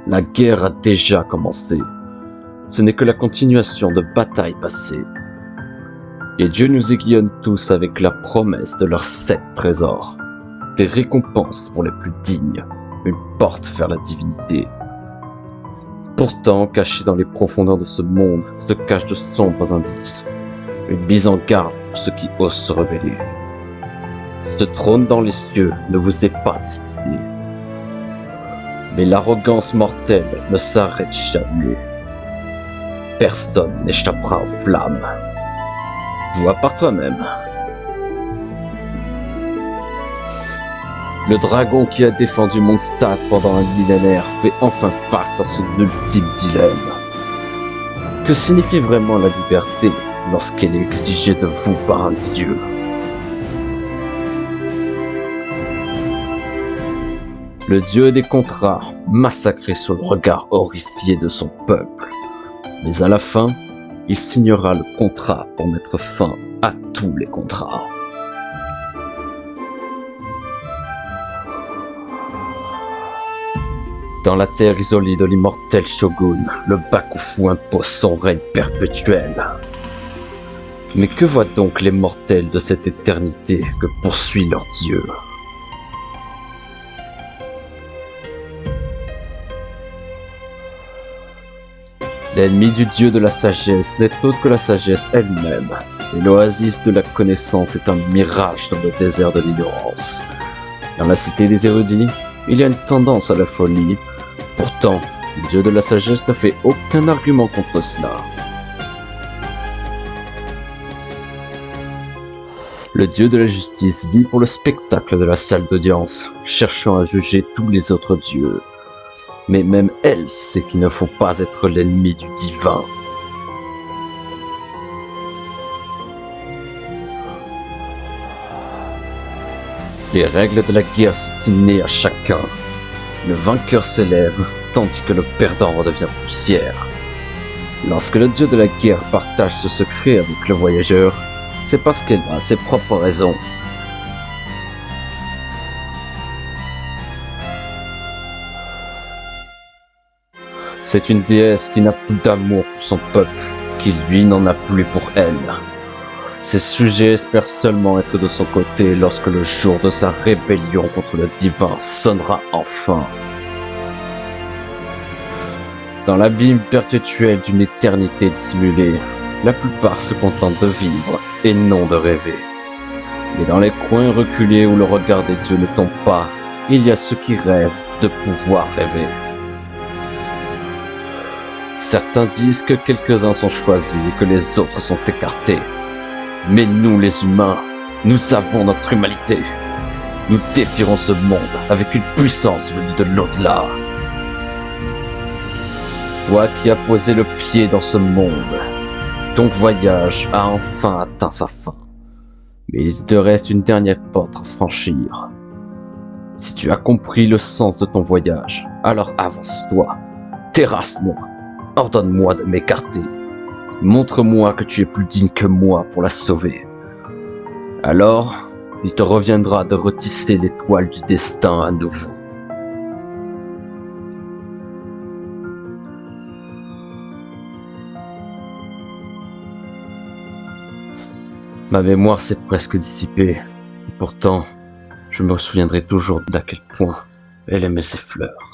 La guerre a déjà commencé. Ce n'est que la continuation de batailles passées. Et Dieu nous aiguillonne tous avec la promesse de leurs 7 trésors. Des récompenses pour les plus dignes, une porte vers la divinité. Pourtant, caché dans les profondeurs de ce monde se cachent de sombres indices. Une mise en garde pour ceux qui osent se rebeller. Ce trône dans les cieux ne vous est pas destiné. Mais l'arrogance mortelle ne s'arrête jamais. Personne n'échappera aux flammes. Vois par toi-même. Le dragon qui a défendu Mondstadt pendant un millénaire fait enfin face à son ultime dilemme. Que signifie vraiment la liberté lorsqu'elle est exigée de vous par un dieu? Le dieu des contrats, massacré sous le regard horrifié de son peuple. Mais à la fin, il signera le contrat pour mettre fin à tous les contrats. Dans la terre isolée de l'immortel Shogun, le Bakufu impose son règne perpétuel. Mais que voient donc les mortels de cette éternité que poursuit leur dieu? L'ennemi du dieu de la sagesse n'est autre que la sagesse elle-même, et l'oasis de la connaissance est un mirage dans le désert de l'ignorance. Dans la cité des érudits, il y a une tendance à la folie. Pourtant, le dieu de la sagesse ne fait aucun argument contre cela. Le dieu de la justice vit pour le spectacle de la salle d'audience, cherchant à juger tous les autres dieux. Mais même elle sait qu'il ne faut pas être l'ennemi du divin. Les règles de la guerre sont innées à chacun. Le vainqueur s'élève, tandis que le perdant redevient poussière. Lorsque le dieu de la guerre partage ce secret avec le voyageur, c'est parce qu'elle a ses propres raisons. C'est une déesse qui n'a plus d'amour pour son peuple, qui lui n'en a plus pour elle. Ses sujets espèrent seulement être de son côté lorsque le jour de sa rébellion contre le divin sonnera enfin. Dans l'abîme perpétuel d'une éternité dissimulée, la plupart se contentent de vivre et non de rêver. Mais dans les coins reculés où le regard des dieux ne tombe pas, il y a ceux qui rêvent de pouvoir rêver. Certains disent que quelques-uns sont choisis et que les autres sont écartés. Mais nous, les humains, nous avons notre humanité. Nous défierons ce monde avec une puissance venue de l'au-delà. Toi qui as posé le pied dans ce monde, ton voyage a enfin atteint sa fin. Mais il te reste une dernière porte à franchir. Si tu as compris le sens de ton voyage, alors avance-toi, terrasse-moi. Ordonne-moi de m'écarter. Montre-moi que tu es plus digne que moi pour la sauver. Alors, il te reviendra de retisser l'étoile du destin à nouveau. Ma mémoire s'est presque dissipée. Pourtant, je me souviendrai toujours d'à quel point elle aimait ses fleurs.